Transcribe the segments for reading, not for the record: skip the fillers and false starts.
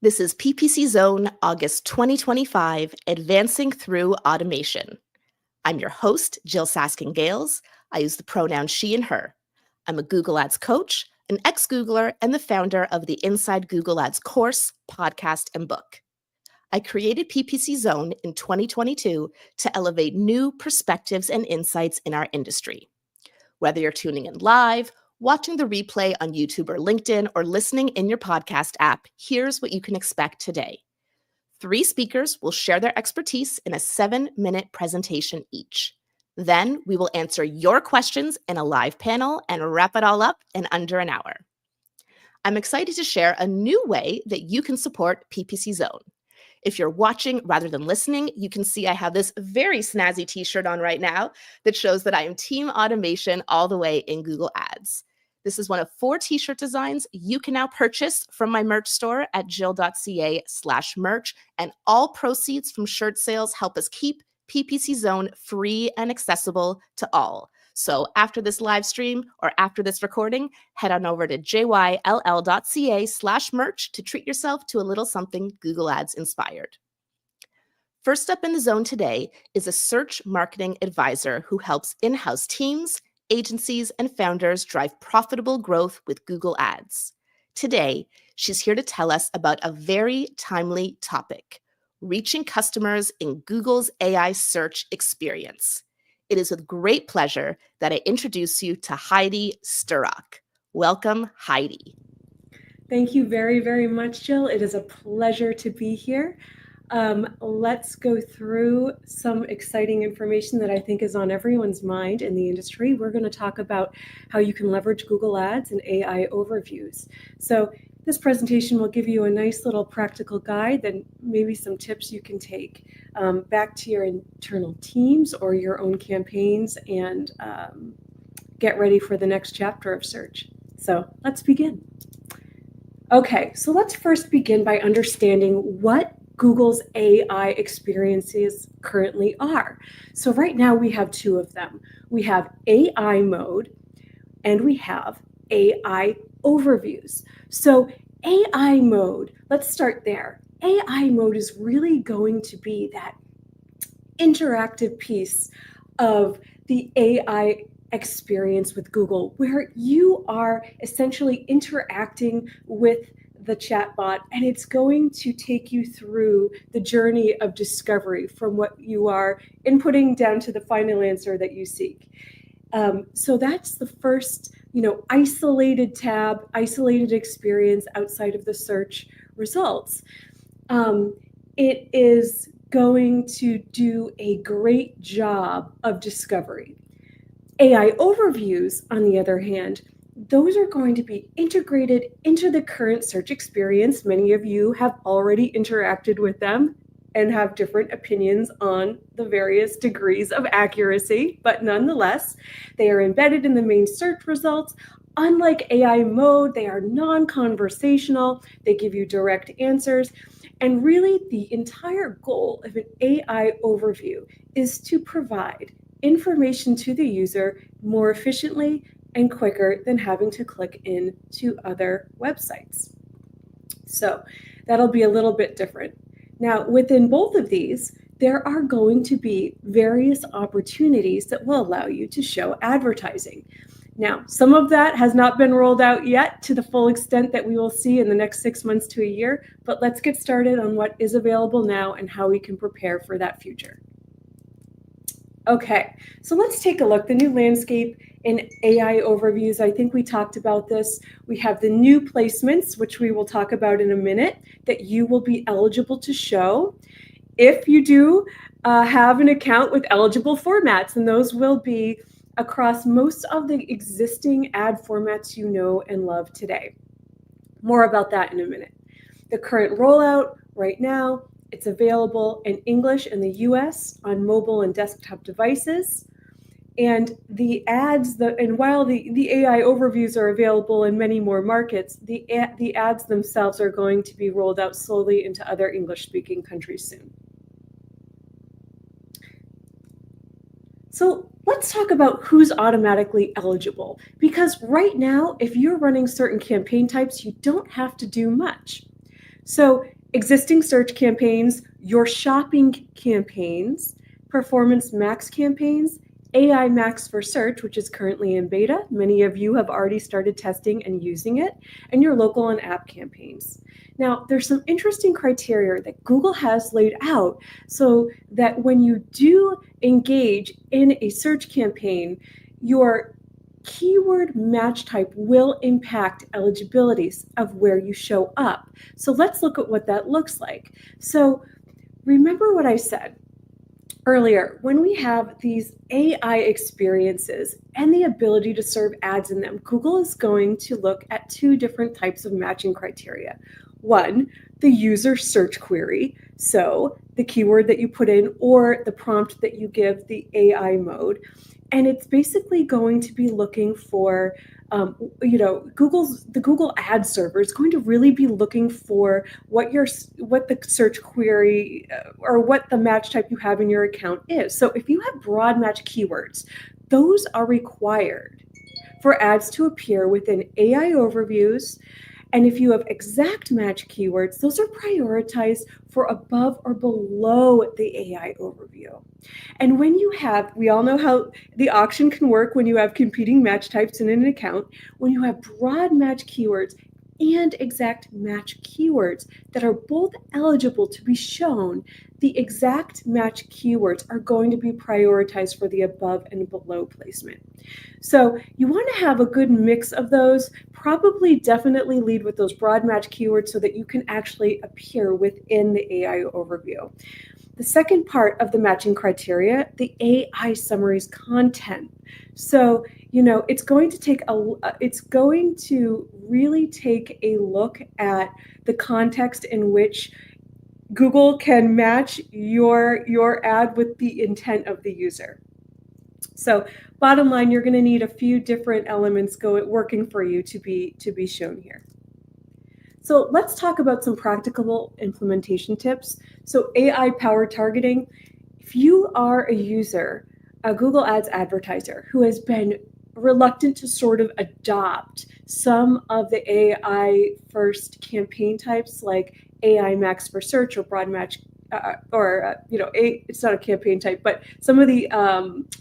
This is PPC Zone, August 2025, Advancing Through Automation. I'm your host, Jyll Saskin Gales. I use the pronouns she and her. I'm a Google Ads coach, an ex-Googler, and the founder of the Inside Google Ads course, podcast, and book. I created PPC Zone in 2022 to elevate new perspectives and insights in our industry. Whether you're tuning in live, watching the replay on YouTube or LinkedIn, or listening in your podcast app, here's what you can expect today. 3 speakers will share their expertise in a 7-minute presentation each. Then we will answer your questions in a live panel and wrap it all up in under an hour. I'm excited to share a new way that you can support PPC Zone. If you're watching rather than listening, you can see I have this very snazzy t-shirt on right now that shows that I am Team Automation all the way in Google Ads. This is one of 4 t-shirt designs you can now purchase from my merch store at jyll.ca/merch, and all proceeds from shirt sales help us keep PPC Zone free and accessible to all. So after this live stream or after this recording, head on over to jyll.ca/merch to treat yourself to a little something Google Ads inspired. First up in the zone today is a search marketing advisor who helps in-house teams, agencies, and founders drive profitable growth with Google Ads. Today, she's here to tell us about a very timely topic: reaching customers in Google's AI search experience. It is with great pleasure that I introduce you to Heidi Sturrock. Welcome, Heidi. Thank you very, very much, Jyll. It is a pleasure to be here. Let's go through some exciting information that I think is on everyone's mind in the industry. We're going to talk about how you can leverage Google Ads and AI overviews. So this presentation will give you a nice little practical guide and maybe some tips you can take back to your internal teams or your own campaigns and get ready for the next chapter of search. So let's begin. Okay, so let's first begin by understanding what Google's AI experiences currently are. So right now we have 2 of them. We have AI mode and we have AI overviews. So AI mode, let's start there. AI mode is really going to be that interactive piece of the AI experience with Google, where you are essentially interacting with the chatbot, and it's going to take you through the journey of discovery from what you are inputting down to the final answer that you seek. So that's the first, isolated tab, isolated experience outside of the search results. It is going to do a great job of discovery. AI overviews, on the other hand, those are going to be integrated into the current search experience. Many of you have already interacted with them and have different opinions on the various degrees of accuracy, but nonetheless, they are embedded in the main search results. Unlike AI mode, they are non-conversational, they give you direct answers, and really the entire goal of an AI overview is to provide information to the user more efficiently and quicker than having to click into other websites. So that'll be a little bit different. Now, within both of these, there are going to be various opportunities that will allow you to show advertising. Now, some of that has not been rolled out yet to the full extent that we will see in the next 6 months to a year, but let's get started on what is available now and how we can prepare for that future. Okay, so let's take a look. The new landscape in AI overviews, I think we talked about this. We have the new placements, which we will talk about in a minute, that you will be eligible to show if you do have an account with eligible formats, and those will be across most of the existing ad formats you know and love today. More about that in a minute. The current rollout right now, it's available in English in the US on mobile and desktop devices. And the ads, while the AI overviews are available in many more markets, the ads themselves are going to be rolled out slowly into other English-speaking countries soon. So let's talk about who's automatically eligible, because right now, if you're running certain campaign types, you don't have to do much. So existing search campaigns, your shopping campaigns, performance max campaigns, AI Max for search, which is currently in beta. Many of you have already started testing and using it, and your local and app campaigns. Now, there's some interesting criteria that Google has laid out so that when you do engage in a search campaign, your keyword match type will impact eligibilities of where you show up. So let's look at what that looks like. So remember what I said earlier, when we have these AI experiences and the ability to serve ads in them, Google is going to look at two different types of matching criteria. One, the user search query, so the keyword that you put in or the prompt that you give the AI mode. And it's basically going to be looking for the Google ad server is going to really be looking for what the search query or what the match type you have in your account is. So if you have broad match keywords, those are required for ads to appear within AI overviews. And if you have exact match keywords, those are prioritized for above or below the AI overview. And when you have, we all know how the auction can work when you have competing match types in an account. When you have broad match keywords and exact match keywords that are both eligible to be shown, the exact match keywords are going to be prioritized for the above and below placement. So you want to have a good mix of those, probably definitely lead with those broad match keywords so that you can actually appear within the AI overview. The second part of the matching criteria, the AI summaries content. So, it's going to really take a look at the context in which Google can match your ad with the intent of the user. So bottom line, you're going to need a few different elements working for you to be shown here. So let's talk about some practical implementation tips. So AI-powered targeting. If you are a user, a Google Ads advertiser who has been reluctant to sort of adopt some of the AI first campaign types like AI Max for search or broad match, it's not a campaign type, but some of the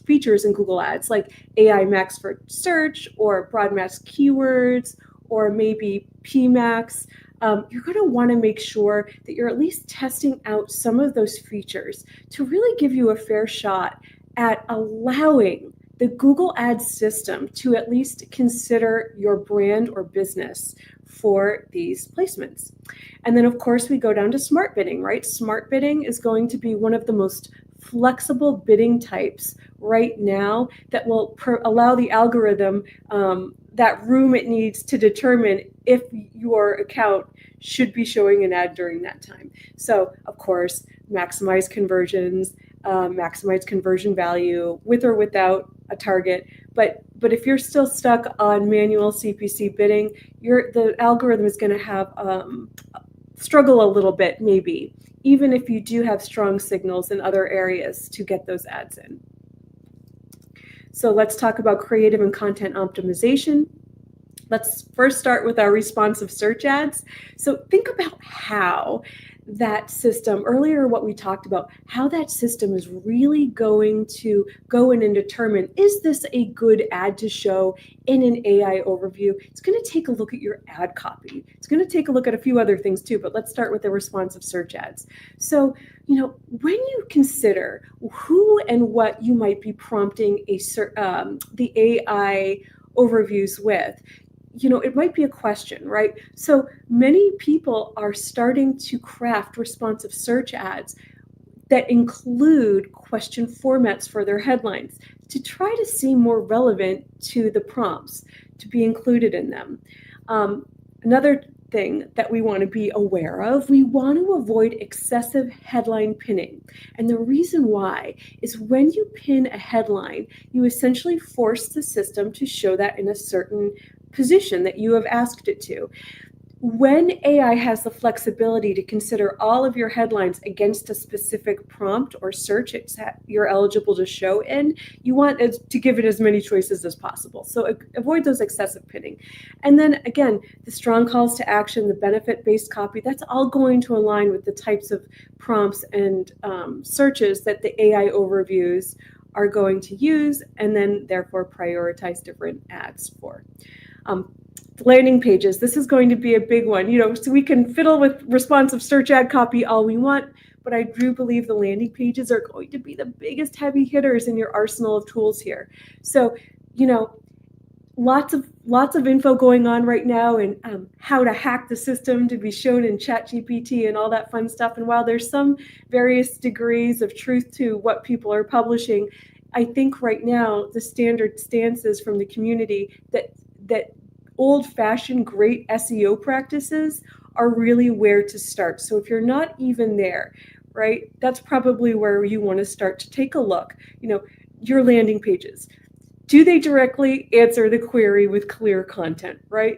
features in Google Ads like AI Max for search or broad match keywords or maybe PMax, you're going to want to make sure that you're at least testing out some of those features to really give you a fair shot at allowing the Google Ads system to at least consider your brand or business for these placements. And then, of course, we go down to smart bidding, right? Smart bidding is going to be one of the most flexible bidding types right now that will allow the algorithm that room it needs to determine if your account should be showing an ad during that time. So, of course, maximize conversions, maximize conversion value with or without a target. But if you're still stuck on manual CPC bidding, the algorithm is going to have struggle a little bit, maybe, even if you do have strong signals in other areas to get those ads in. So let's talk about creative and content optimization. Let's first start with our responsive search ads. So think about how that system, earlier what we talked about, how that system is really going to go in and determine, is this a good ad to show in an AI overview? It's going to take a look at your ad copy. It's going to take a look at a few other things too, but let's start with the responsive search ads. So, when you consider who and what you might be prompting the AI overviews with, it might be a question, right? So many people are starting to craft responsive search ads that include question formats for their headlines to try to seem more relevant to the prompts to be included in them. Another thing that we want to be aware of, we want to avoid excessive headline pinning. And the reason why is when you pin a headline, you essentially force the system to show that in a certain position that you have asked it to. When AI has the flexibility to consider all of your headlines against a specific prompt or search you're eligible to show in, you want to give it as many choices as possible. So avoid those excessive pinning. And then again, the strong calls to action, the benefit-based copy, that's all going to align with the types of prompts and searches that the AI overviews are going to use, and then therefore prioritize different ads for. Landing pages, this is going to be a big one, so we can fiddle with responsive search ad copy all we want, but I do believe the landing pages are going to be the biggest heavy hitters in your arsenal of tools here. So, lots of info going on right now, and how to hack the system to be shown in ChatGPT and all that fun stuff. And while there's some various degrees of truth to what people are publishing, I think right now the standard stance is from the community that old-fashioned great SEO practices are really where to start. So if you're not even there, right, that's probably where you want to start to take a look. Your landing pages, do they directly answer the query with clear content, right?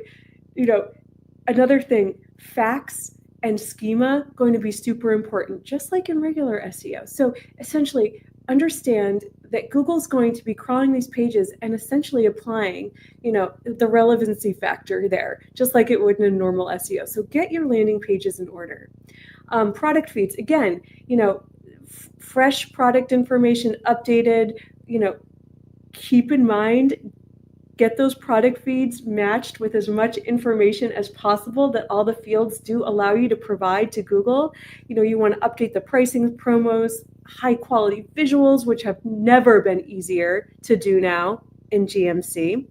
Another thing, facts and schema going to be super important, just like in regular SEO. So essentially, understand that Google's going to be crawling these pages and essentially applying, the relevancy factor there, just like it would in a normal SEO. So get your landing pages in order. Product feeds, again, fresh product information updated, keep in mind, get those product feeds matched with as much information as possible that all the fields do allow you to provide to Google. You want to update the pricing, promos, high quality visuals, which have never been easier to do now in GMC.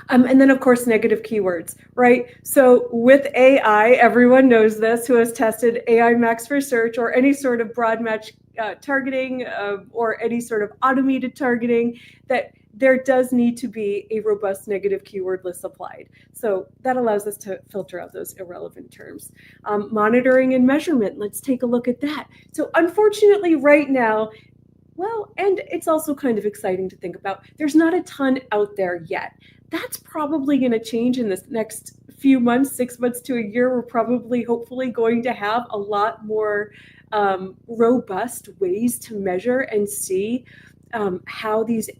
And then, of course, negative keywords, right? So with AI, everyone knows this who has tested AI Max for search or any sort of broad match targeting or any sort of automated targeting, that there does need to be a robust negative keyword list applied. So that allows us to filter out those irrelevant terms. Monitoring and measurement, let's take a look at that. So unfortunately right now, and it's also kind of exciting to think about, there's not a ton out there yet. That's probably going to change in this next few months, 6 months to a year. We're probably, hopefully, going to have a lot more robust ways to measure and see how these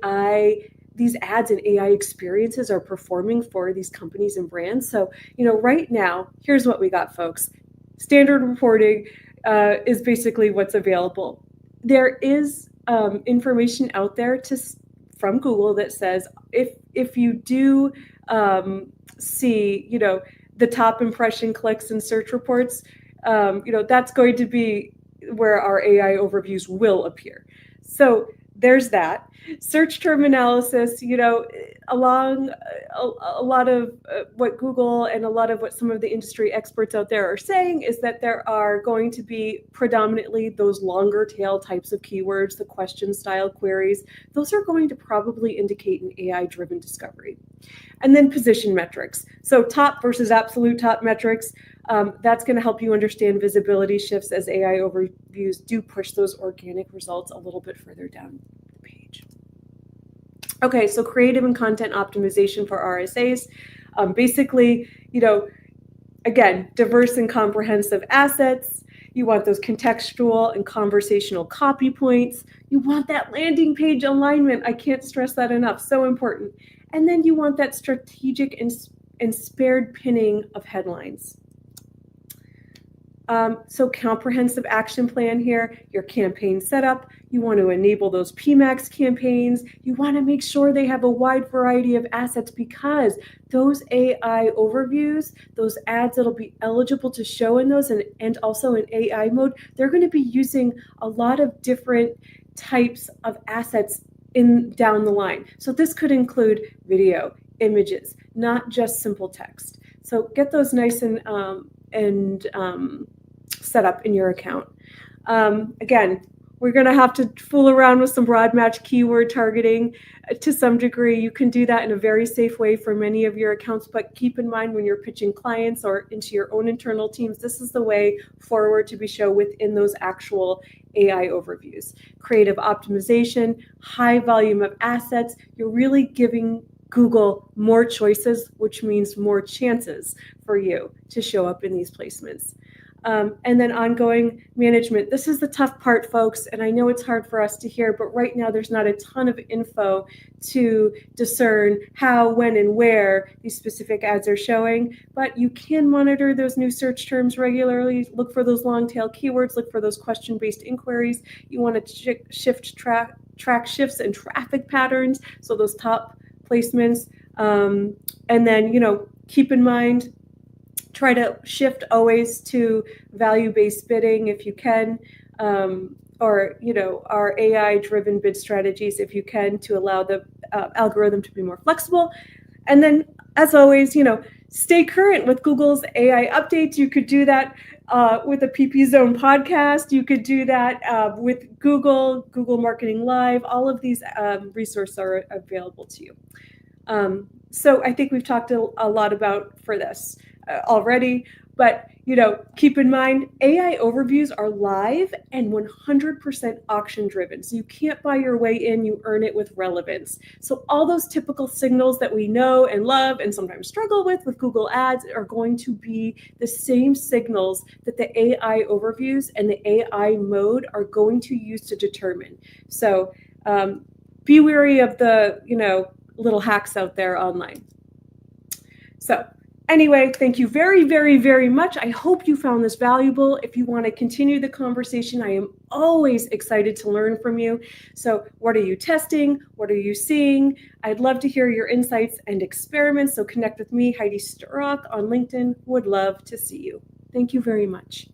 ads and AI experiences are performing for these companies and brands. So, right now, here's what we got, folks. Standard reporting is basically what's available. There is information out there from Google that says if you do see, the top impression clicks and search reports, that's going to be where our AI overviews will appear. So there's that. Search term analysis, along a lot of what Google and a lot of what some of the industry experts out there are saying is that there are going to be predominantly those longer tail types of keywords, the question style queries. Those are going to probably indicate an AI-driven discovery. And then position metrics. So top versus absolute top metrics. That's going to help you understand visibility shifts as AI overviews do push those organic results a little bit further down the page. Okay, so creative and content optimization for RSAs. Basically, again, diverse and comprehensive assets. You want those contextual and conversational copy points. You want that landing page alignment. I can't stress that enough. So important. And then you want that strategic and spared pinning of headlines. So comprehensive action plan here, your campaign setup. You want to enable those PMAX campaigns. You want to make sure they have a wide variety of assets, because those AI overviews, those ads that'll be eligible to show in those and also in AI mode, they're going to be using a lot of different types of assets down the line. So this could include video, images, not just simple text. So get those nice and set up in your account. Again, we're going to have to fool around with some broad match keyword targeting to some degree. You can do that in a very safe way for many of your accounts, but keep in mind when you're pitching clients or into your own internal teams, this is the way forward to be shown within those actual AI overviews. Creative optimization, high volume of assets. You're really giving Google more choices, which means more chances for you to show up in these placements. And then ongoing management. This is the tough part, folks, and I know it's hard for us to hear, but right now there's not a ton of info to discern how, when, and where these specific ads are showing, but you can monitor those new search terms regularly, look for those long tail keywords, look for those question-based inquiries. You want to track shifts and traffic patterns, so those top placements, and then, keep in mind, try to shift always to value-based bidding if you can, or our AI-driven bid strategies if you can, to allow the algorithm to be more flexible. And then, as always, stay current with Google's AI updates. You could do that with the ppc.zone podcast. You could do that with Google Marketing Live. All of these resources are available to you. So I think we've talked a lot about for this already, but keep in mind, AI overviews are live and 100% auction driven. So you can't buy your way in, you earn it with relevance. So all those typical signals that we know and love and sometimes struggle with Google Ads are going to be the same signals that the AI overviews and the AI mode are going to use to determine. So be wary of the, little hacks out there online. So anyway, thank you very, very, very much. I hope you found this valuable. If you want to continue the conversation, I am always excited to learn from you. So what are you testing? What are you seeing? I'd love to hear your insights and experiments. So connect with me, Heidi Sturrock, on LinkedIn. Would love to see you. Thank you very much.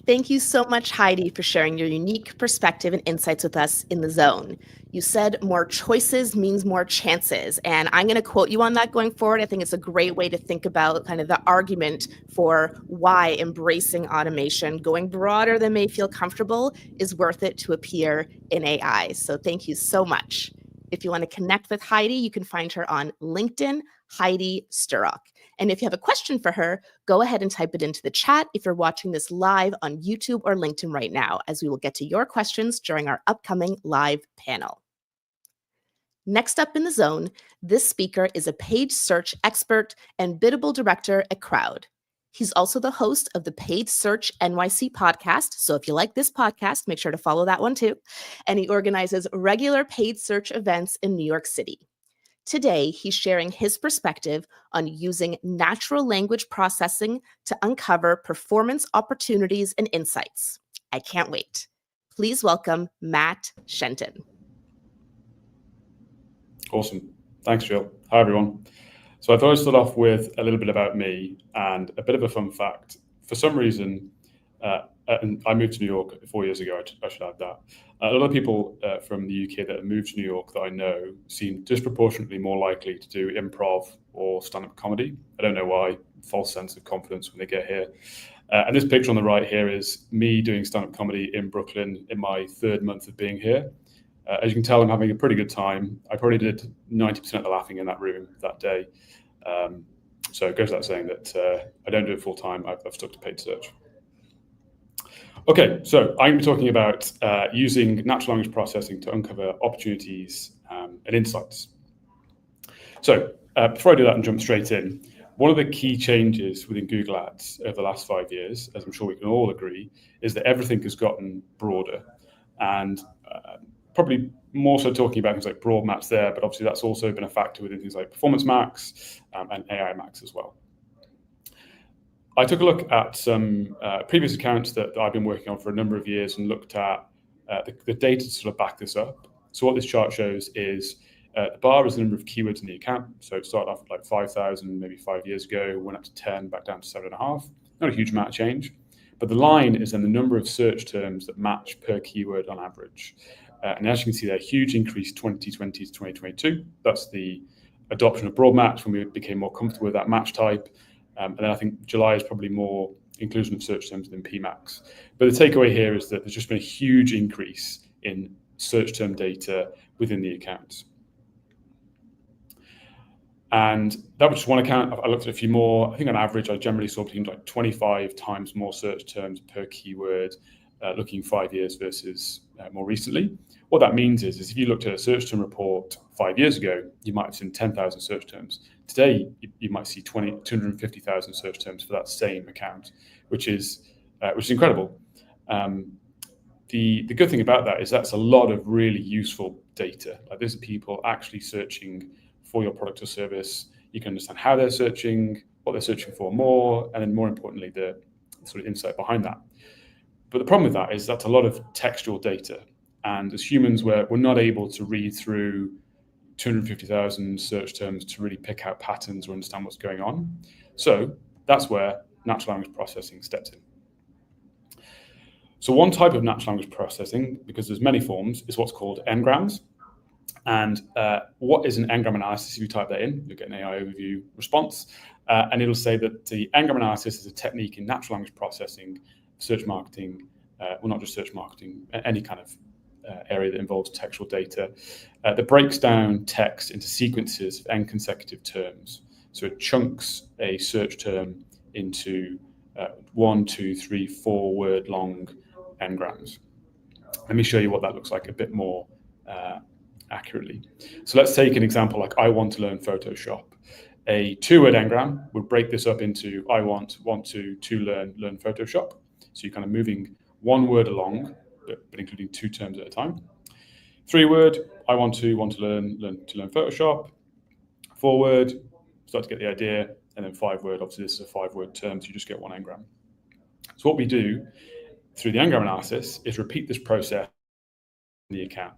Thank you so much, Heidi, for sharing your unique perspective and insights with us in the zone. You said more choices means more chances, and I'm going to quote you on that going forward. I think it's a great way to think about kind of the argument for why embracing automation, going broader than may feel comfortable, is worth it to appear in AI. So thank you so much. If you want to connect with Heidi, you can find her on LinkedIn, Heidi Sturrock. And if you have a question for her, go ahead and type it into the chat if you're watching this live on YouTube or LinkedIn right now, as we will get to your questions during our upcoming live panel. Next up in the zone, this speaker is a paid search expert and biddable director at Crowd. He's also the host of the Paid Search NYC podcast. So if you like this podcast, make sure to follow that one too. And he organizes regular paid search events in New York City. Today, he's sharing his perspective on using natural language processing to uncover performance opportunities and insights. I can't wait. Please welcome Matt Shenton. Awesome. Thanks, Jyll. Hi, everyone. So I thought I'd start off with a little bit about me and a bit of a fun fact. For some reason, and I moved to New York 4 years ago, I should add that. A lot of people from the UK that have moved to New York that I know seem disproportionately more likely to do improv or stand-up comedy. I don't know why, false sense of confidence when they get here. And this picture on the right here is me doing stand-up comedy in Brooklyn in my third month of being here. As you can tell, I'm having a pretty good time. I probably did 90% of the laughing in that room that day. So it goes without saying that I don't do it full time. I've stuck to paid search. Okay, so I'm going to be talking about using natural language processing to uncover opportunities and insights. So before I do that and jump straight in, one of the key changes within Google Ads over the last 5 years, as I'm sure we can all agree, is that everything has gotten broader. And probably more so talking about things like broad maps there, but obviously that's also been a factor within things like Performance Max and AI Max as well. I took a look at some previous accounts that I've been working on for a number of years and looked at the data to sort of back this up. So what this chart shows is the bar is the number of keywords in the account. So it started off at like 5,000 maybe 5 years ago, went up to 10, back down to 7.5. Not a huge amount of change. But the line is then the number of search terms that match per keyword on average. And as you can see there, huge increase 2020 to 2022. That's the adoption of broad maps when we became more comfortable with that match type. And then I think July is probably more inclusion of search terms than PMAX. But the takeaway here is that there's just been a huge increase in search term data within the accounts. And that was just one account. I looked at a few more. I think on average, I generally saw between like 25 times more search terms per keyword, looking 5 years versus more recently. What that means is if you looked at a search term report 5 years ago, you might have seen 10,000 search terms. Today, you might see 250,000 search terms for that same account, which is incredible. The good thing about that is that's a lot of really useful data. Like, these are people actually searching for your product or service. You can understand how they're searching, what they're searching for more, and then more importantly, the sort of insight behind that. But the problem with that is that's a lot of textual data. And as humans, we're not able to read through 250,000 search terms to really pick out patterns or understand what's going on. So that's where natural language processing steps in. So one type of natural language processing, because there's many forms, is what's called n-grams. And what is an n-gram analysis? If you type that in, you'll get an AI overview response. And it'll say that the n-gram analysis is a technique in natural language processing, search marketing, well, not just search marketing, any kind of area that involves textual data, that breaks down text into sequences of n consecutive terms. So it chunks a search term into 1, 2, 3, 4 word long n-grams. Let me show you what that looks like a bit more accurately. So let's take an example like I want to learn Photoshop. A 2-word n-gram would break this up into I want to learn Photoshop. So you're kind of moving one word along, but including 2 terms at a time. 3-word, I want to learn Photoshop. 4-word, start to get the idea, and then 5-word, obviously this is a 5-word term, so you just get 1 n-gram. So what we do through the n-gram analysis is repeat this process in the account.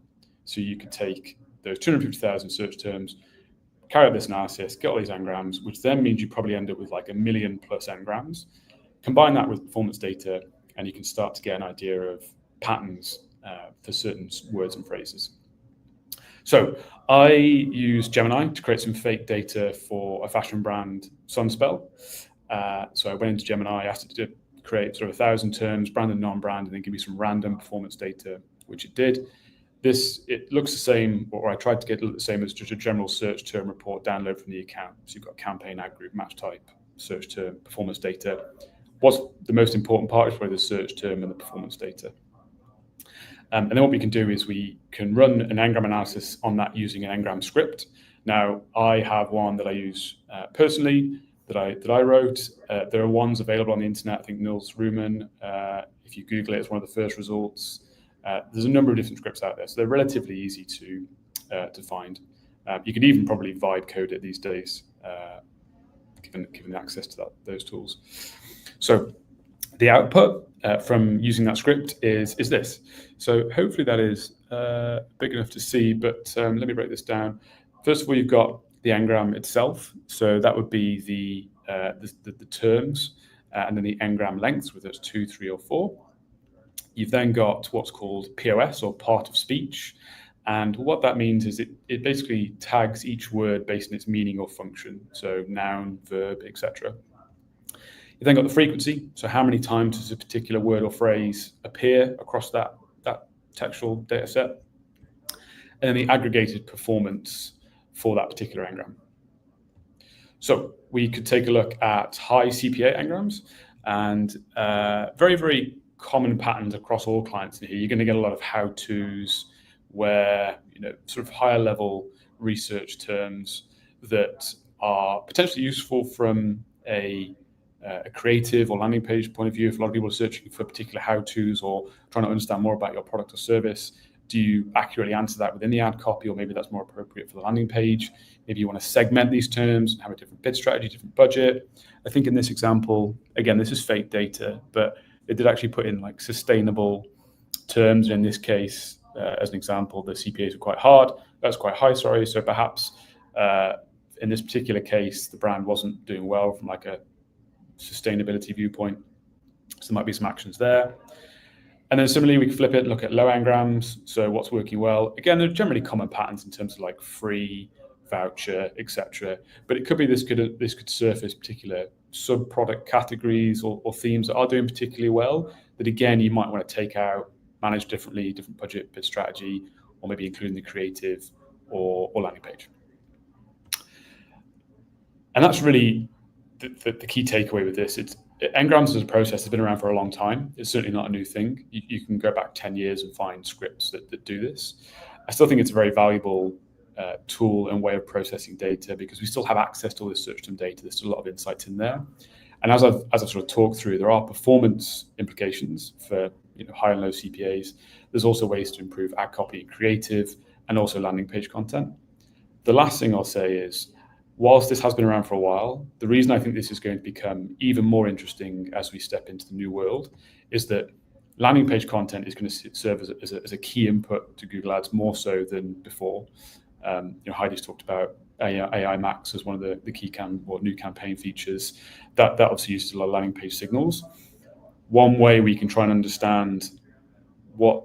So you could take those 250,000 search terms, carry out this analysis, get all these n-grams, which then means you probably end up with like 1 million plus n-grams. Combine that with performance data, and you can start to get an idea of patterns for certain words and phrases. So I used Gemini to create some fake data for a fashion brand, Sunspell. So I went into Gemini, asked it to create sort of 1,000 terms, brand and non-brand, and then give me some random performance data, which it did. It looks the same, or I tried to get it to look the same as just a general search term report download from the account. So you've got campaign, ad group, match type, search term, performance data. What's the most important part is probably the search term and the performance data. And then what we can do is we can run an n-gram analysis on that using an n-gram script. Now, I have one that I use personally that I wrote. There are ones available on the internet. I think Nils Ruman, if you Google it, it's one of the first results. There's a number of different scripts out there, so they're relatively easy to find. You could even probably vibe code it these days, given access to those tools. So the output from using that script is this. So hopefully that is big enough to see, but let me break this down. First of all, you've got the n-gram itself. So that would be the terms, and then the n-gram lengths, whether it's 2, 3, or 4. You've then got what's called POS, or part of speech. And what that means is it basically tags each word based on its meaning or function. So noun, verb, etc. You've then got the frequency. So how many times does a particular word or phrase appear across that textual data set? And then the aggregated performance for that particular n-gram. So we could take a look at high CPA n-grams, and very, very common patterns across all clients in here. You're going to get a lot of how-tos where, sort of higher level research terms that are potentially useful from a creative or landing page point of view. If a lot of people are searching for particular how-tos or trying to understand more about your product or service, do you accurately answer that within the ad copy, or maybe that's more appropriate for the landing page? Maybe you want to segment these terms and have a different bid strategy, different budget. I think in this example, again, this is fake data, but it did actually put in like sustainable terms. In this case, as an example, the CPAs were quite high, sorry. So perhaps in this particular case, the brand wasn't doing well from like a sustainability viewpoint. So there might be some actions there. And then similarly, we can flip it and look at low n-grams. So what's working well? Again, there are generally common patterns in terms of like free, voucher, etc. But it could be this could surface particular sub-product categories or themes that are doing particularly well that, again, you might want to take out, manage differently, different budget, bid strategy, or maybe including the creative or landing page. And that's really the key takeaway with this. N-grams as a process has been around for a long time. It's certainly not a new thing. You can go back 10 years and find scripts that do this. I still think it's a very valuable tool and way of processing data, because we still have access to all this search term data. There's still a lot of insights in there. And as I've sort of talked through, there are performance implications for high and low CPAs. There's also ways to improve ad copy and creative, and also landing page content. The last thing I'll say is, whilst this has been around for a while, the reason I think this is going to become even more interesting as we step into the new world is that landing page content is going to serve as a key input to Google Ads, more so than before. Heidi's talked about AI Max as one of the key new campaign features that obviously uses a lot of landing page signals. One way we can try and understand what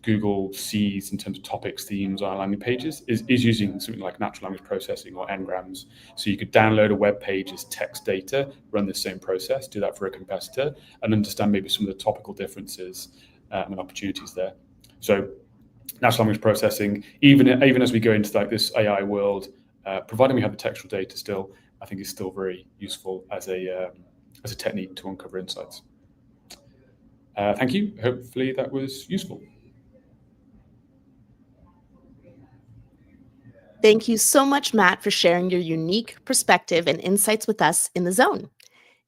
Google sees in terms of topics, themes on our landing pages is using something like natural language processing or n-grams. So you could download a web page as text data, run the same process, do that for a competitor, and understand maybe some of the topical differences and opportunities there. So natural language processing, even as we go into like this AI world, providing we have the textual data still, I think is still very useful as a technique to uncover insights. Thank you. Hopefully that was useful. Thank you so much, Matt, for sharing your unique perspective and insights with us in the Zone.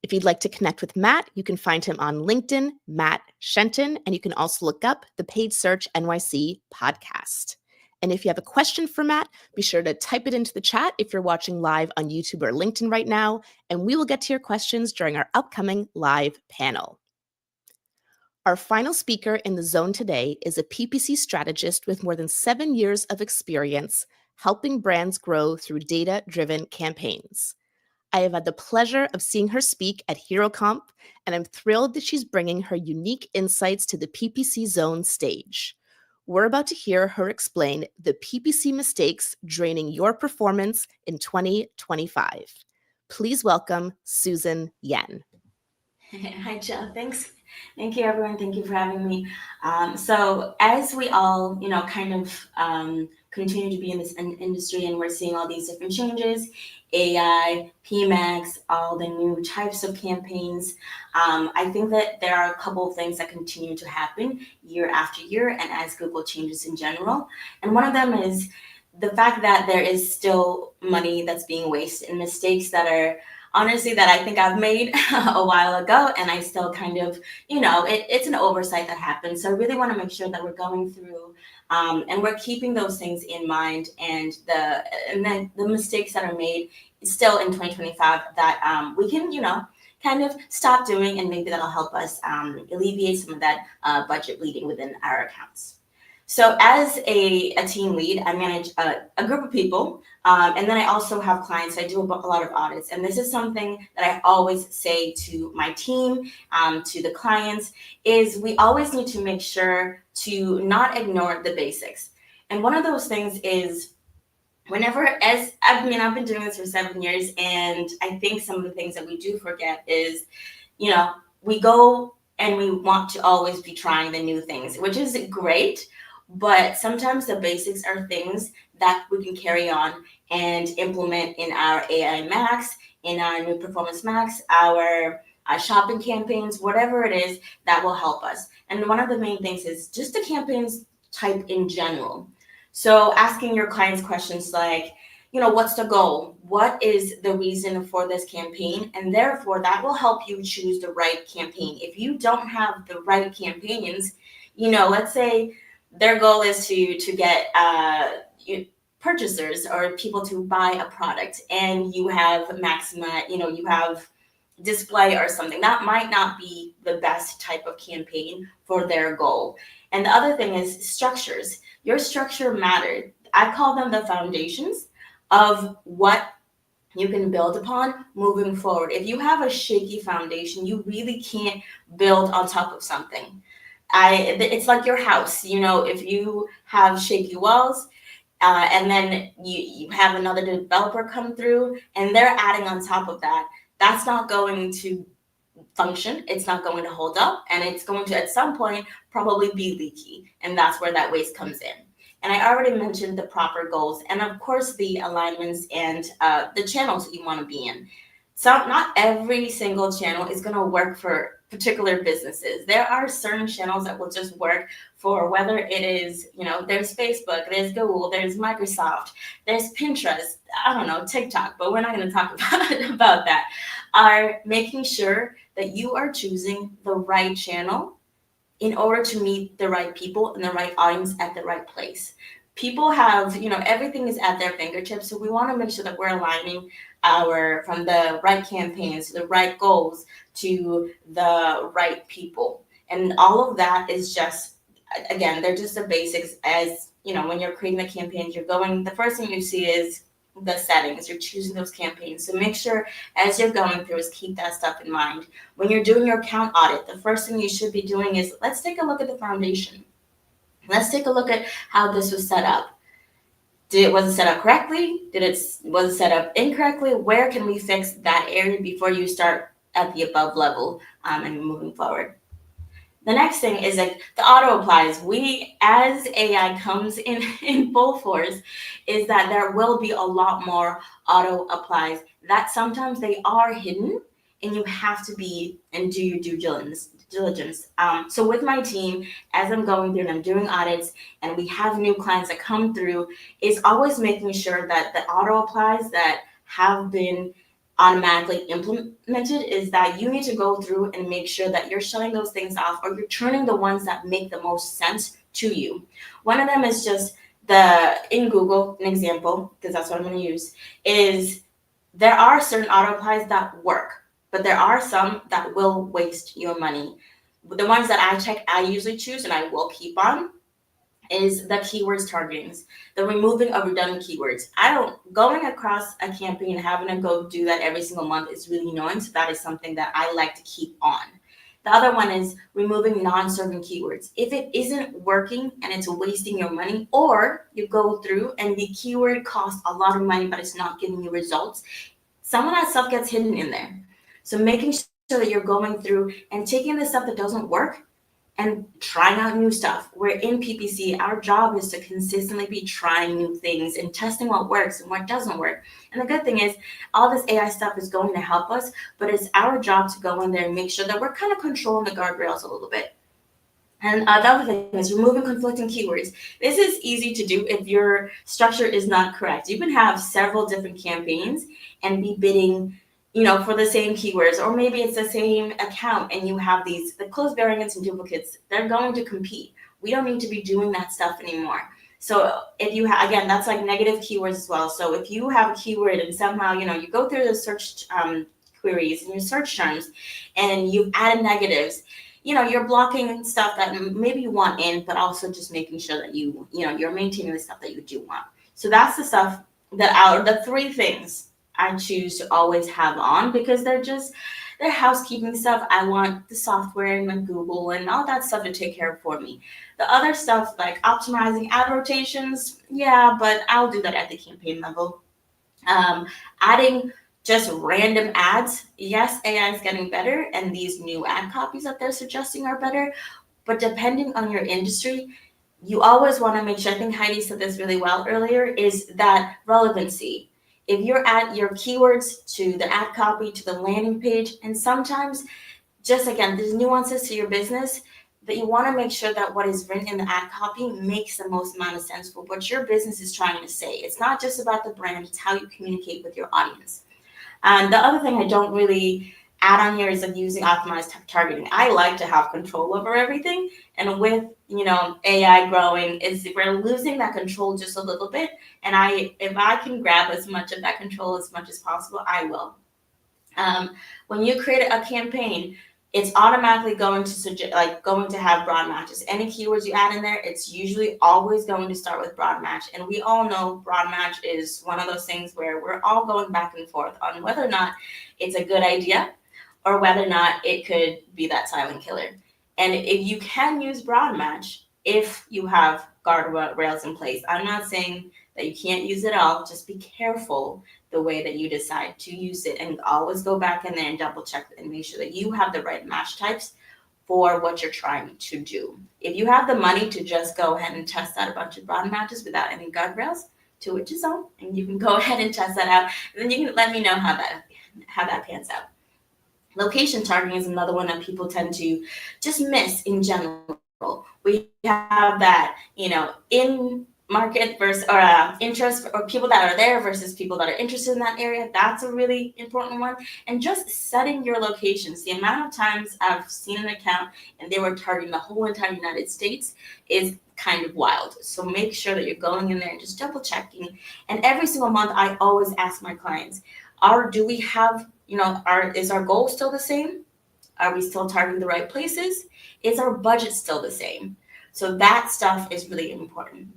If you'd like to connect with Matt, you can find him on LinkedIn, Matt Shenton, and you can also look up the Paid Search NYC podcast. And if you have a question for Matt, be sure to type it into the chat if you're watching live on YouTube or LinkedIn right now, and we will get to your questions during our upcoming live panel. Our final speaker in the Zone today is a PPC strategist with more than 7 years of experience helping brands grow through data-driven campaigns. I have had the pleasure of seeing her speak at HeroComp, and I'm thrilled that she's bringing her unique insights to the PPC Zone stage. We're about to hear her explain the PPC mistakes draining your performance in 2025. Please welcome Susan Yen. Hi, Jyll. Thanks. Thank you, everyone. Thank you for having me. So as we all, continue to be in this industry, and we're seeing all these different changes, AI, PMAX, all the new types of campaigns, I think that there are a couple of things that continue to happen year after year, and as Google changes in general. And one of them is the fact that there is still money that's being wasted and mistakes that are honestly that I think I've made a while ago, and I still kind of, it's an oversight that happens. So I really want to make sure that we're going through and we're keeping those things in mind, and then the mistakes that are made still in 2025 that we can, kind of stop doing, and maybe that'll help us alleviate some of that budget bleeding within our accounts. So as a team lead, I manage a group of people, and then I also have clients. I do a lot of audits, and this is something that I always say to my team, to the clients, is we always need to make sure to not ignore the basics. And one of those things is I've been doing this for 7 years, and I think some of the things that we do forget is, we go and we want to always be trying the new things, which is great. But sometimes the basics are things that we can carry on and implement in our AI Max, in our new Performance Max, our shopping campaigns, whatever it is that will help us. And one of the main things is just the campaigns type in general. So asking your clients questions like, what's the goal? What is the reason for this campaign? And therefore, that will help you choose the right campaign. If you don't have the right campaigns, let's say their goal is to get purchasers or people to buy a product, and you have Maxima, you have display or something. That might not be the best type of campaign for their goal. And the other thing is structures. Your structure matters. I call them the foundations of what you can build upon moving forward. If you have a shaky foundation, you really can't build on top of something. It's like your house, if you have shaky walls and then you have another developer come through and they're adding on top of that, that's not going to function. It's not going to hold up, and it's going to at some point probably be leaky, and that's where that waste comes in. And I already mentioned the proper goals and of course the alignments and the channels that you want to be in. not every single channel is going to work for particular businesses. There are certain channels that will just work for whether it is, there's Facebook, there's Google, there's Microsoft, there's Pinterest, I don't know, TikTok, but we're not going to talk about that. Are making sure that you are choosing the right channel in order to meet the right people and the right audience at the right place. People have, everything is at their fingertips. So we want to make sure that we're aligning from the right campaigns to the right goals to the right people. And all of that is just, again, they're just the basics. As, when you're creating a campaign, the first thing you see is the settings. You're choosing those campaigns. So make sure as you're going through is keep that stuff in mind. When you're doing your account audit, the first thing you should be doing is let's take a look at the foundation. Let's take a look at how this was set up. Was it set up correctly? Was it set up incorrectly? Where can we fix that area before you start at the above level and moving forward? The next thing is like the auto applies. As AI comes in full force, is that there will be a lot more auto applies that sometimes they are hidden and you have to be and do your due diligence. So with my team, as I'm going through and I'm doing audits and we have new clients that come through, is always making sure that the auto applies that have been automatically implemented is that you need to go through and make sure that you're shutting those things off or you're turning the ones that make the most sense to you. One of them is just in Google, an example, because that's what I'm going to use, is there are certain auto applies that work, but there are some that will waste your money. The ones that I usually choose and I will keep on is the keywords targetings, the removing of redundant keywords. Going across a campaign and having to go do that every single month is really annoying. So that is something that I like to keep on. The other one is removing non-serving keywords. If it isn't working and it's wasting your money, or you go through and the keyword costs a lot of money, but it's not giving you results, some of that stuff gets hidden in there. So making sure that you're going through and taking the stuff that doesn't work and trying out new stuff. We're in PPC. Our job is to consistently be trying new things and testing what works and what doesn't work. And the good thing is all this AI stuff is going to help us, but it's our job to go in there and make sure that we're kind of controlling the guardrails a little bit. And the other thing is removing conflicting keywords. This is easy to do if your structure is not correct. You can have several different campaigns and be bidding for the same keywords, or maybe it's the same account and you have the close variants and duplicates. They're going to compete. We don't need to be doing that stuff anymore. So if you again, that's like negative keywords as well. So if you have a keyword and somehow, you go through the search queries and your search terms and you've added negatives, you're blocking stuff that maybe you want in, but also just making sure that you're maintaining the stuff that you do want. So that's the stuff the three things I choose to always have on, because they're housekeeping stuff. I want the software and my Google and all that stuff to take care of for me. The other stuff like optimizing ad rotations, yeah, but I'll do that at the campaign level. Adding just random ads, yes, AI is getting better and these new ad copies that they're suggesting are better, but depending on your industry, you always want to make sure, I think Heidi said this really well earlier, is that relevancy. If you're at your keywords to the ad copy to the landing page, and sometimes just again, there's nuances to your business that you want to make sure that what is written in the ad copy makes the most amount of sense for what your business is trying to say. It's not just about the brand, it's how you communicate with your audience. And the other thing I don't really add on here is like using optimized targeting. I like to have control over everything. And with, AI growing, we're losing that control just a little bit. And if I can grab as much of that control as much as possible, I will. When you create a campaign, it's automatically going to have broad matches. Any keywords you add in there, it's usually always going to start with broad match. And we all know broad match is one of those things where we're all going back and forth on whether or not it's a good idea or whether or not it could be that silent killer. And if you can use broad match, if you have guardrails in place, I'm not saying that you can't use it all, just be careful the way that you decide to use it, and always go back in there and double check and make sure that you have the right match types for what you're trying to do. If you have the money to just go ahead and test out a bunch of broad matches without any guardrails, to which is on, and you can go ahead and test that out, and then you can let me know how that pans out. Location targeting is another one that people tend to just miss in general. We have that, in market versus interest, or people that are there versus people that are interested in that area. That's a really important one. And just setting your locations. The amount of times I've seen an account and they were targeting the whole entire United States is kind of wild. So make sure that you're going in there and just double checking. And every single month, I always ask my clients, do we have, is our goal still the same? Are we still targeting the right places? Is our budget still the same? So that stuff is really important.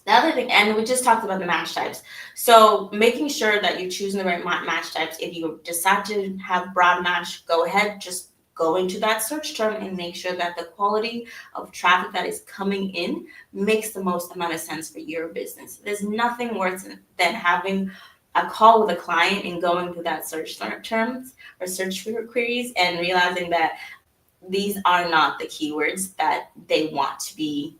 The other thing, and we just talked about the match types. So making sure that you're choosing the right match types. If you decide to have broad match, go ahead, just go into that search term and make sure that the quality of traffic that is coming in makes the most amount of sense for your business. There's nothing worse than having a call with a client and going through that search terms or search queries and realizing that these are not the keywords that they want to be,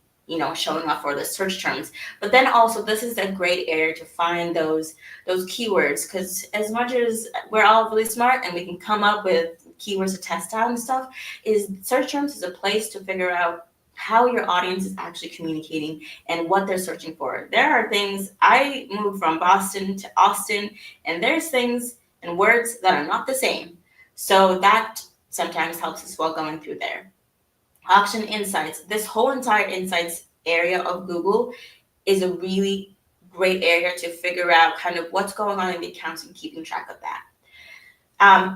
showing up for the search terms. But then also, this is a great area to find those keywords, because as much as we're all really smart and we can come up with keywords to test out and stuff, is search terms is a place to figure out how your audience is actually communicating and what they're searching for. There are things, I moved from Boston to Austin, and there's things and words that are not the same. So that sometimes helps us while going through there. Auction insights. This whole entire insights area of Google is a really great area to figure out kind of what's going on in the accounts and keeping track of that.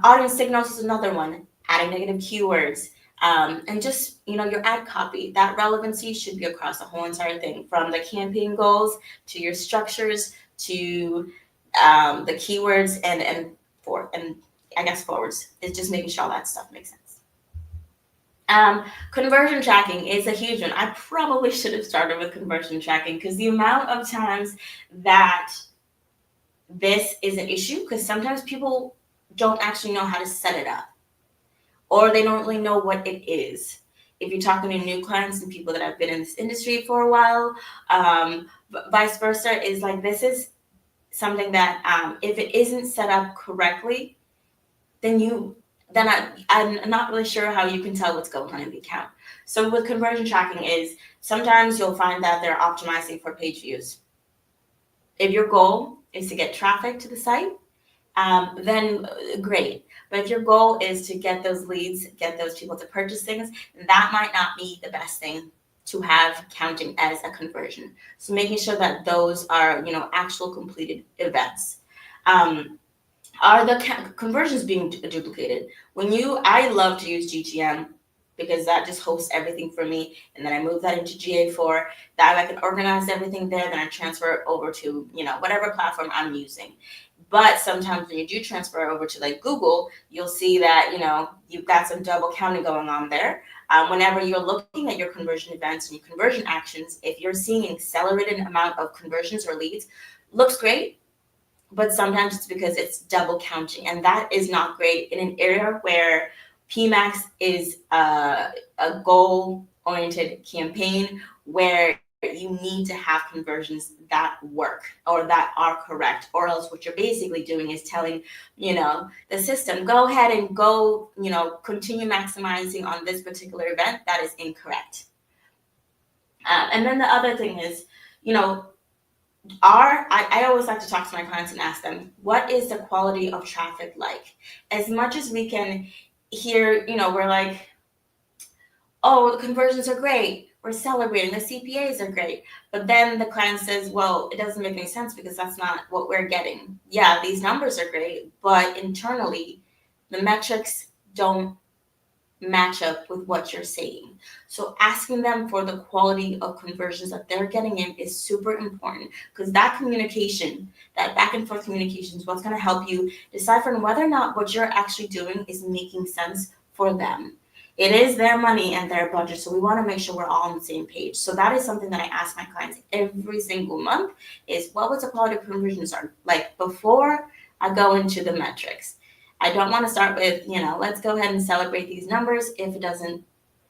Audience signals is another one. Adding negative keywords. And just, your ad copy. That relevancy should be across the whole entire thing, from the campaign goals to your structures to the keywords and I guess forwards. It's just making sure all that stuff makes sense. Conversion tracking is a huge one. I probably should have started with conversion tracking, because the amount of times that this is an issue, because sometimes people don't actually know how to set it up, or they don't really know what it is. If you're talking to new clients and people that have been in this industry for a while, vice versa, is like, this is something that if it isn't set up correctly, then I'm not really sure how you can tell what's going on in the account. So with conversion tracking is, sometimes you'll find that they're optimizing for page views. If your goal is to get traffic to the site, then great. But if your goal is to get those leads, get those people to purchase things, that might not be the best thing to have counting as a conversion. So making sure that those are, actual completed events. Are the conversions being duplicated? I love to use GTM, because that just hosts everything for me. And then I move that into GA4. That way I can organize everything there. Then I transfer it over to, whatever platform I'm using. But sometimes when you do transfer over to like Google, you'll see that, you've got some double counting going on there. Whenever you're looking at your conversion events and your conversion actions, if you're seeing an accelerated amount of conversions or leads, looks great. But sometimes it's because it's double counting, and that is not great in an area where PMAX is a goal-oriented campaign where you need to have conversions that work or that are correct, or else what you're basically doing is telling, the system, go ahead and go, continue maximizing on this particular event. That is incorrect. And then the other thing is, I always like to talk to my clients and ask them, what is the quality of traffic like? As much as we can hear, we're like, oh, the conversions are great, we're celebrating, the CPAs are great. But then the client says, well, it doesn't make any sense because that's not what we're getting. Yeah, these numbers are great, but internally, the metrics don't match up with what you're saying. So asking them for the quality of conversions that they're getting in is super important, because that communication, that back and forth communication, is what's going to help you decipher whether or not what you're actually doing is making sense for them. It is their money and their budget, so we want to make sure we're all on the same page. So that is something that I ask my clients every single month, is what was the quality of conversions are like before I go into the metrics. I don't want to start with, let's go ahead and celebrate these numbers if it doesn't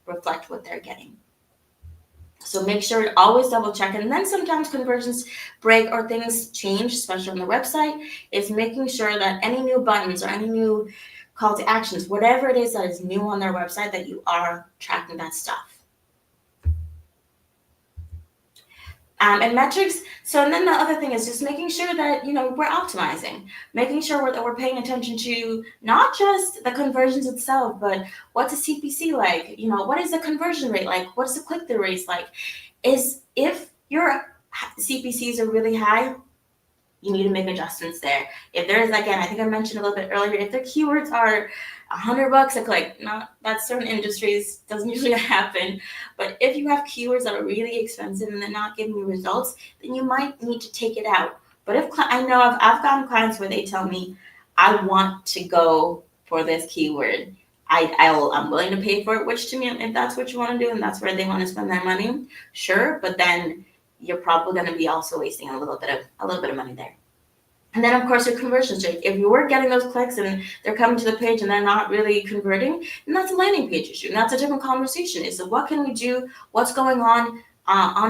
reflect what they're getting. So make sure to always double check. And then sometimes conversions break or things change, especially on the website, is making sure that any new buttons or any new call to actions, whatever it is that is new on their website, that you are tracking that stuff. And metrics. So, and then the other thing is just making sure that, we're optimizing, making sure that we're paying attention to not just the conversions itself, but what's a CPC like? What is the conversion rate like? What's the click-through rates like? If your CPCs are really high, you need to make adjustments there. If there's, again, I think I mentioned a little bit earlier, if the keywords are $100 a click, that certain industries doesn't usually happen. But if you have keywords that are really expensive and they're not giving you results, then you might need to take it out. But if I know I've gotten clients where they tell me, I want to go for this keyword, I'm willing to pay for it, which to me, if that's what you want to do and that's where they want to spend their money, sure. But then you're probably going to be also wasting a little bit of money there. And then, of course, your conversion rate. If you were getting those clicks and they're coming to the page and they're not really converting, then that's a landing page issue. And that's a different conversation. So what can we do? What's going on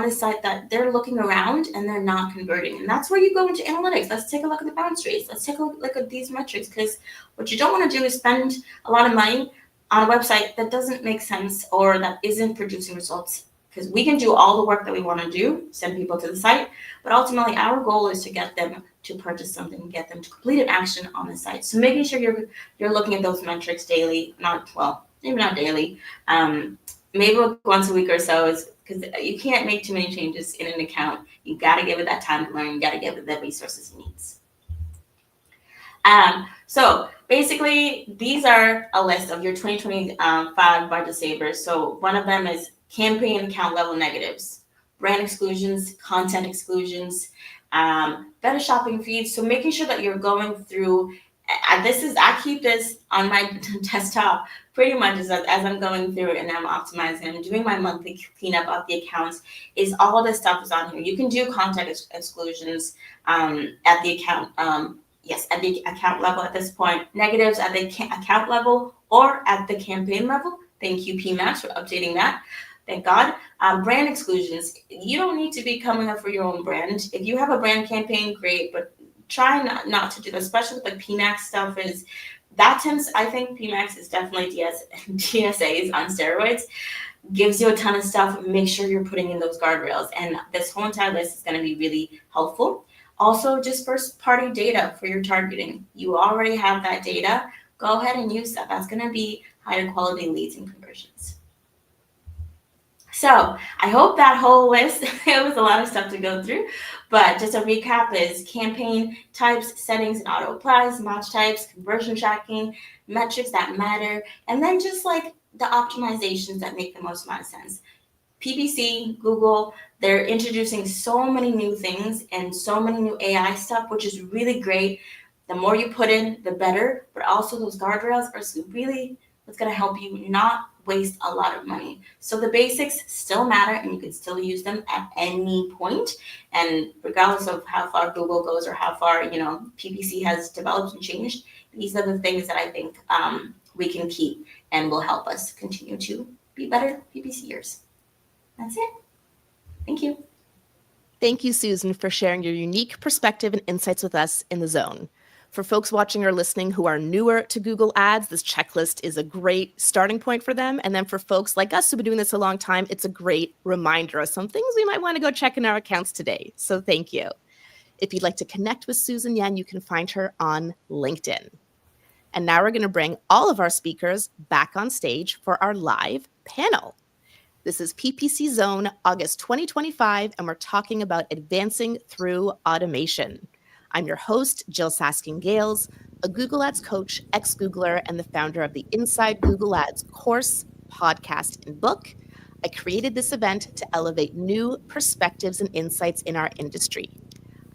the site that they're looking around and they're not converting? And that's where you go into analytics. Let's take a look at the bounce rates. Let's take a look at these metrics, because what you don't want to do is spend a lot of money on a website that doesn't make sense or that isn't producing results. Because we can do all the work that we want to do, send people to the site, but ultimately our goal is to get them to purchase something, get them to complete an action on the site. So making sure you're looking at those metrics daily, maybe not daily, maybe once a week or so, is because you can't make too many changes in an account. You got to give it that time to learn. You got to give it the resources it needs. So basically, these are a list of your 2025 budget savers. So one of them is campaign account level negatives, brand exclusions, content exclusions, better shopping feeds. So making sure that you're going through, I keep this on my desktop pretty much as I'm going through and I'm optimizing and doing my monthly cleanup of the accounts. Is all this stuff is on here. You can do content exclusions at the account. Yes, at the account level at this point, negatives at the account level or at the campaign level. Thank you, PMAX, for updating that. Thank God. Brand exclusions. You don't need to be coming up for your own brand. If you have a brand campaign, great, but try not to do that, especially with like PMAX stuff. I think PMAX is definitely DSAs on steroids. Gives you a ton of stuff. Make sure you're putting in those guardrails. And this whole entire list is going to be really helpful. Also, just first-party data for your targeting. You already have that data. Go ahead and use that. That's going to be higher quality leads and conversions. So I hope that whole list, it was a lot of stuff to go through, but just a recap is campaign types, settings, and auto applies, match types, conversion tracking, metrics that matter, and then just like the optimizations that make the most amount of sense. PPC, Google, they're introducing so many new things and so many new AI stuff, which is really great. The more you put in, the better, but also those guardrails are really what's going to help you not waste a lot of money. So the basics still matter and you can still use them at any point. And regardless of how far Google goes or how far, PPC has developed and changed, these are the things that I think we can keep and will help us continue to be better PPCers. That's it. Thank you. Thank you, Susan, for sharing your unique perspective and insights with us in the zone. For folks watching or listening who are newer to Google Ads, this checklist is a great starting point for them. And then for folks like us who've been doing this a long time, it's a great reminder of some things we might want to go check in our accounts today. So thank you. If you'd like to connect with Susan Yen, you can find her on LinkedIn. And now we're going to bring all of our speakers back on stage for our live panel. This is PPC Zone, August 2025, and we're talking about advancing through automation. I'm your host, Jyll Saskin Gales, a Google Ads coach, ex-Googler, and the founder of the Inside Google Ads course, podcast, and book. I created this event to elevate new perspectives and insights in our industry.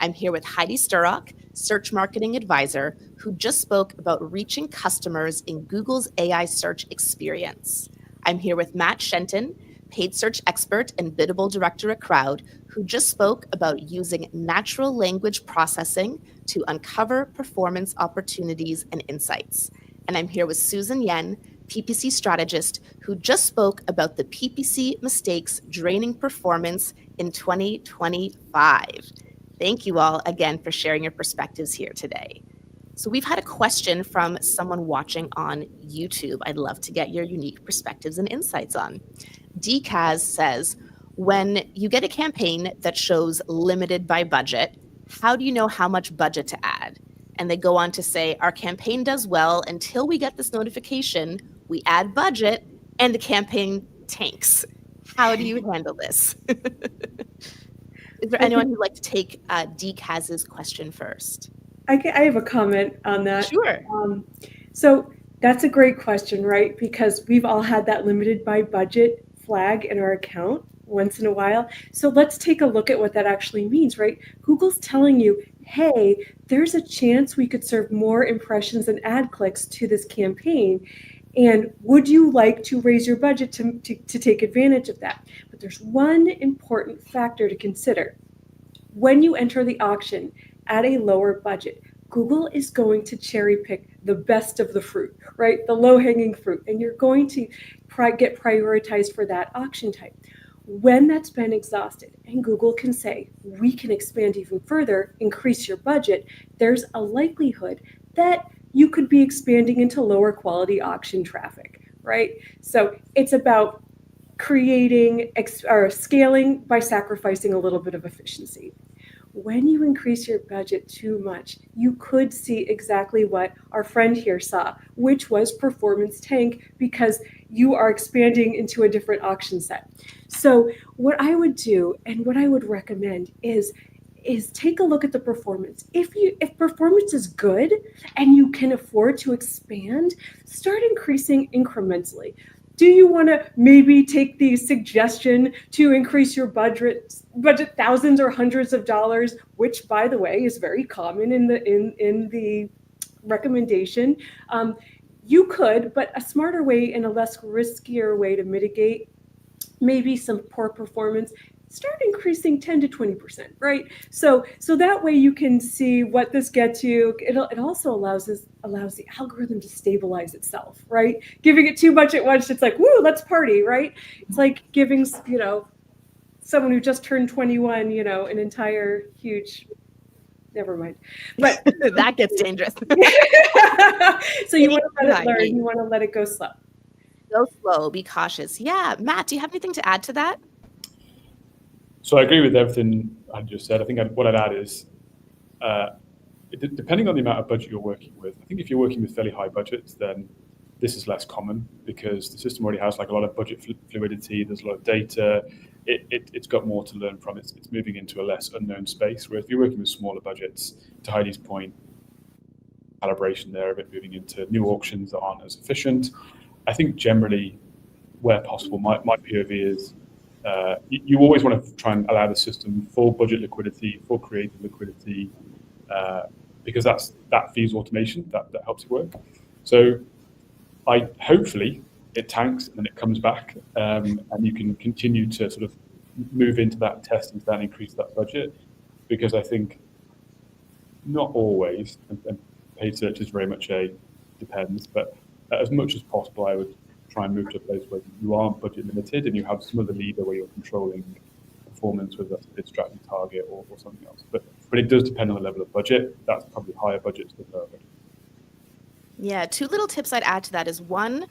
I'm here with Heidi Sturrock, search marketing advisor, who just spoke about reaching customers in Google's AI search experience. I'm here with Matt Shenton, paid search expert and biddable director at Crowd, who just spoke about using natural language processing to uncover performance opportunities and insights. And I'm here with Susan Yen, PPC strategist who just spoke about the PPC mistakes draining performance in 2025. Thank you all again for sharing your perspectives here today. So we've had a question from someone watching on YouTube. I'd love to get your unique perspectives and insights on. DCAS says, when you get a campaign that shows limited by budget, how do you know how much budget to add? And they go on to say, our campaign does well until we get this notification, we add budget, and the campaign tanks. How do you handle this? Is there anyone who'd like to take DCAS's question first? I have a comment on that. Sure. So that's a great question, right? Because we've all had that limited by budget flag in our account once in a while. So let's take a look at what that actually means, right? Google's telling you, hey, there's a chance we could serve more impressions and ad clicks to this campaign. And would you like to raise your budget to take advantage of that? But there's one important factor to consider. When you enter the auction at a lower budget, Google is going to cherry pick the best of the fruit, right? The low-hanging fruit, and you're going to get prioritized for that auction type. When that's been exhausted and Google can say, we can expand even further, increase your budget, there's a likelihood that you could be expanding into lower quality auction traffic, right? So it's about creating or scaling by sacrificing a little bit of efficiency. When you increase your budget too much, you could see exactly what our friend here saw, which was performance tank, because you are expanding into a different auction set. So what I would do and what I would recommend is take a look at the performance. If performance is good and you can afford to expand, start increasing incrementally. Do you want to maybe take the suggestion to increase your budget thousands or hundreds of dollars, which, by the way, is very common in the recommendation? You could, but a smarter way and a less riskier way to mitigate maybe some poor performance, start increasing 10 to 20%, right? So that way you can see what this gets you. It also allows the algorithm to stabilize itself, right? Giving it too much at once, it's like, woo, let's party, right? It's like giving, someone who just turned 21, an entire huge, never mind. But that gets dangerous. So you want to let it learn, you want to let it go slow. Go slow, be cautious. Yeah, Matt, do you have anything to add to that? So I agree with everything I just said. I think what I'd add is, depending on the amount of budget you're working with, I think if you're working with fairly high budgets, then this is less common because the system already has like a lot of budget fluidity. There's a lot of data. It's got more to learn from. It's moving into a less unknown space. Where if you're working with smaller budgets, to Heidi's point, calibration there of it moving into new auctions that aren't as efficient. I think generally, where possible, my POV is, you always want to try and allow the system full budget liquidity, full creative liquidity, because that feeds automation, that helps it work. So hopefully it tanks and then it comes back, and you can continue to sort of move into that test and then increase that budget, because I think not always, and paid search is very much depends, but as much as possible, I would try and move to a place where you aren't budget limited and you have some other lever where you're controlling performance, whether that's a bid strategy target or something else. But it does depend on the level of budget. That's probably higher budgets than lower budget. Yeah, 2 little tips I'd add to that is 1,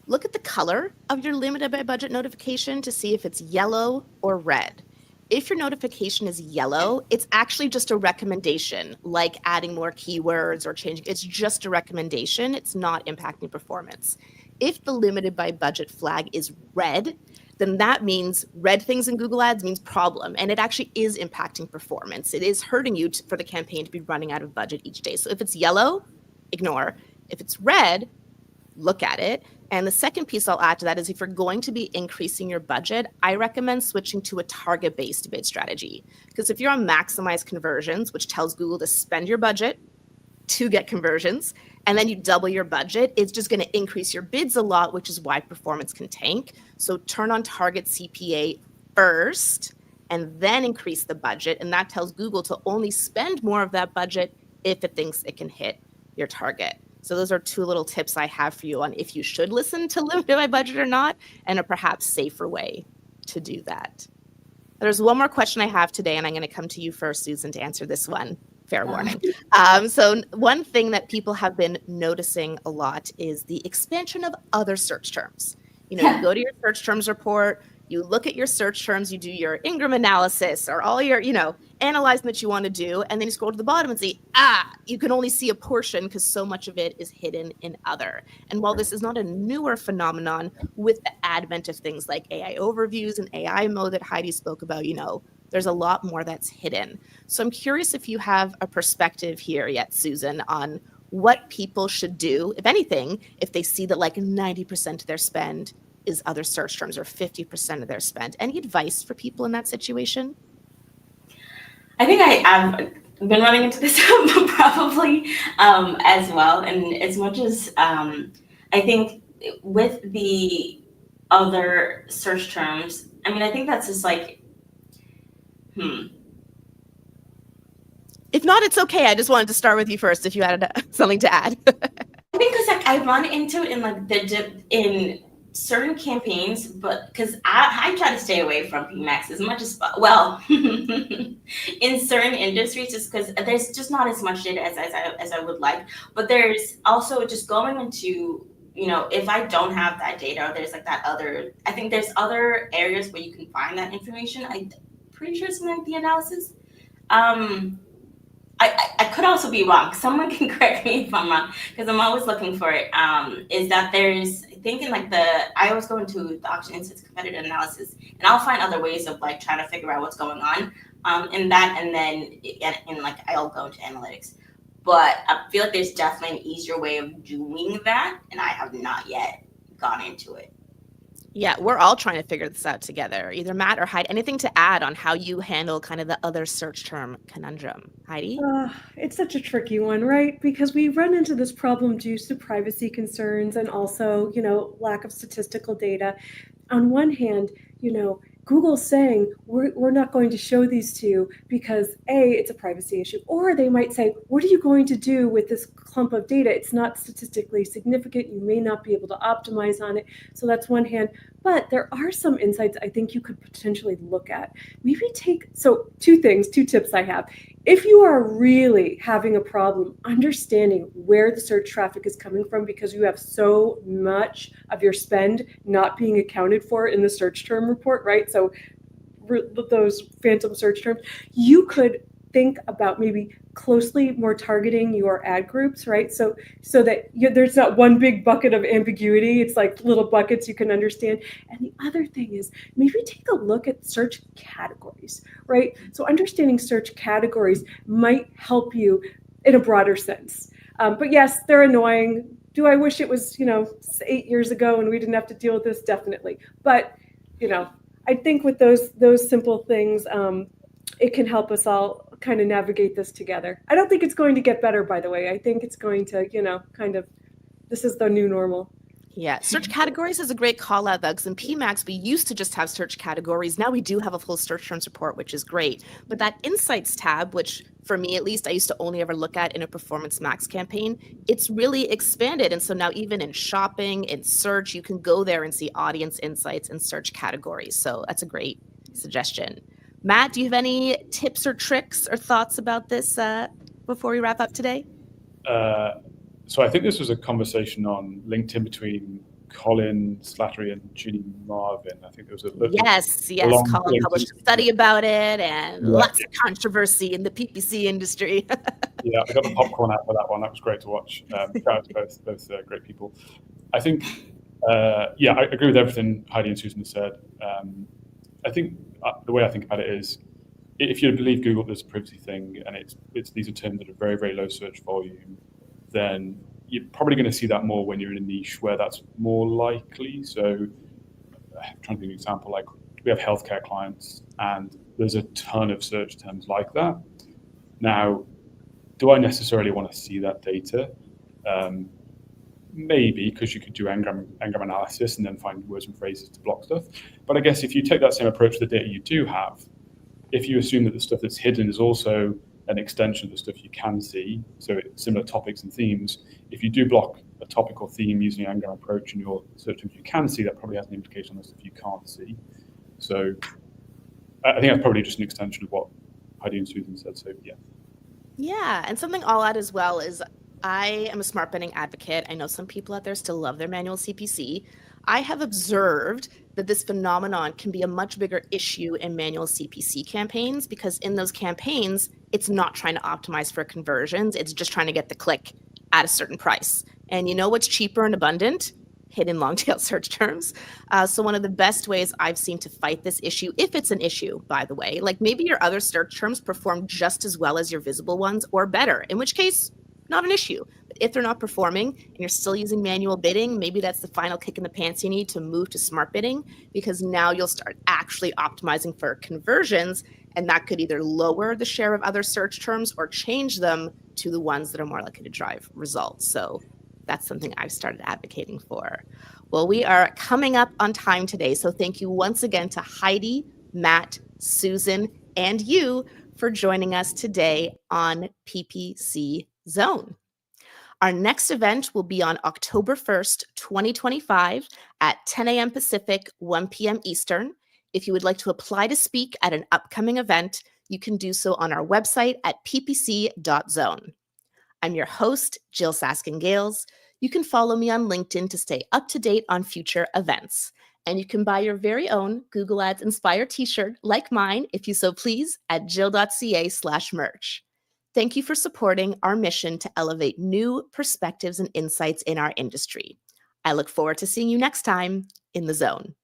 look at the color of your limited by budget notification to see if it's yellow or red. If your notification is yellow, it's actually just a recommendation, like adding more keywords or changing. It's just a recommendation. It's not impacting performance. If the limited by budget flag is red, then that means red things in Google Ads means problem. And it actually is impacting performance. It is hurting you for the campaign to be running out of budget each day. So if it's yellow, ignore. If it's red, look at it. And the second piece I'll add to that is if you're going to be increasing your budget, I recommend switching to a target-based bid strategy. Because if you're on maximize conversions, which tells Google to spend your budget to get conversions, and then you double your budget, it's just going to increase your bids a lot, which is why performance can tank. So turn on target CPA first, and then increase the budget. And that tells Google to only spend more of that budget if it thinks it can hit your target. So those are two little tips I have for you on if you should listen to limited by budget or not, and a perhaps safer way to do that. There's one more question I have today, and I'm going to come to you first, Susan, to answer this one. Fair warning. So one thing that people have been noticing a lot is the expansion of other search terms. You go to your search terms report, you look at your search terms, you do your Ingram analysis or all your, analyzing that you want to do, and then you scroll to the bottom and see, you can only see a portion because so much of it is hidden in other. And while this is not a newer phenomenon, with the advent of things like AI overviews and AI mode that Heidi spoke about, there's a lot more that's hidden. So I'm curious if you have a perspective here yet, Susan, on what people should do, if anything, if they see that like 90% of their spend is other search terms or 50% of their spend. Any advice for people in that situation? I think I've been running into this probably as well. And as much as I think with the other search terms, I think that's just like, If not, it's okay. I just wanted to start with you first if you had something to add. I think because I run into it in in certain campaigns, but because I try to stay away from PMAX as much as in certain industries, just because there's just not as much data as I would like. But there's also just going into if I don't have that data, or there's like that other. I think there's other areas where you can find that information. I'm pretty sure it's like the analysis. I could also be wrong. Someone can correct me if I'm wrong, because I'm always looking for it. Is that there's, I think I always go into the Auction Insights competitive analysis, and I'll find other ways of like trying to figure out what's going on in that, and then I'll go into analytics. But I feel like there's definitely an easier way of doing that, and I have not yet gone into it. Yeah, we're all trying to figure this out together. Either Matt or Heidi, anything to add on how you handle kind of the other search term conundrum? Heidi? It's such a tricky one, right? Because we run into this problem due to privacy concerns and also, lack of statistical data. On one hand, Google's saying, we're not going to show these to you because A, it's a privacy issue, or they might say, what are you going to do with this clump of data? It's not statistically significant. You may not be able to optimize on it. So that's one hand. But there are some insights I think you could potentially look at. Two tips I have. If you are really having a problem understanding where the search traffic is coming from because you have so much of your spend not being accounted for in the search term report, right? So those phantom search terms, you could think about maybe closely more targeting your ad groups, right? So that there's not one big bucket of ambiguity. It's like little buckets you can understand. And the other thing is maybe take a look at search categories, right? So understanding search categories might help you in a broader sense. But yes, they're annoying. Do I wish it was, 8 years ago and we didn't have to deal with this? Definitely. But, I think with those simple things, it can help us all kind of navigate this together. I don't think it's going to get better, by the way. I think it's going to, this is the new normal. Yeah, search categories is a great call out, Bugs. In PMAX, we used to just have search categories. Now we do have a full search terms report, which is great. But that Insights tab, which for me at least, I used to only ever look at in a Performance Max campaign, it's really expanded. And so now even in shopping, in search, you can go there and see audience insights and search categories. So that's a great suggestion. Matt, do you have any tips or tricks or thoughts about this before we wrap up today? So I think this was a conversation on LinkedIn between Colin Slattery and Judy Marvin. I think there was a yes. Colin published a study about it, and lots of controversy in the PPC industry. Yeah, I got the popcorn out for that one. That was great to watch. Both great people. I think, I agree with everything Heidi and Susan said. I think the way I think about it is, if you believe Google, there's a privacy thing, and these are terms that are very, very low search volume, then you're probably going to see that more when you're in a niche where that's more likely. So I'm trying to think of an example, like we have healthcare clients and there's a ton of search terms like that. Now, do I necessarily want to see that data? Maybe, because you could do Ngram analysis and then find words and phrases to block stuff. But I guess if you take that same approach to the data you do have, if you assume that the stuff that's hidden is also an extension of the stuff you can see, so similar topics and themes. If you do block a topic or theme using an anagram approach in your search terms you can see, that probably has an implication on the stuff you can't see. So I think that's probably just an extension of what Heidi and Susan said. So yeah. Yeah, and something I'll add as well is I am a smart bidding advocate. I know some people out there still love their manual CPC. I have observed that this phenomenon can be a much bigger issue in manual CPC campaigns, because in those campaigns, it's not trying to optimize for conversions. It's just trying to get the click at a certain price. And you know what's cheaper and abundant? Hidden long tail search terms. So one of the best ways I've seen to fight this issue, if it's an issue, by the way, like maybe your other search terms perform just as well as your visible ones or better, in which case, not an issue. But if they're not performing and you're still using manual bidding, maybe that's the final kick in the pants you need to move to smart bidding, because now you'll start actually optimizing for conversions, and that could either lower the share of other search terms or change them to the ones that are more likely to drive results. So that's something I've started advocating for. Well, we are coming up on time today, so thank you once again to Heidi, Matt, Susan, and you for joining us today on PPC Zone. Our next event will be on October 1st, 2025 at 10 a.m. Pacific, 1 p.m. Eastern. If you would like to apply to speak at an upcoming event, you can do so on our website at ppc.zone. I'm your host, Jyll Saskin Gales. You can follow me on LinkedIn to stay up to date on future events. And you can buy your very own Google Ads Inspire t-shirt like mine, if you so please, at jyll.ca/merch. Thank you for supporting our mission to elevate new perspectives and insights in our industry. I look forward to seeing you next time in the zone.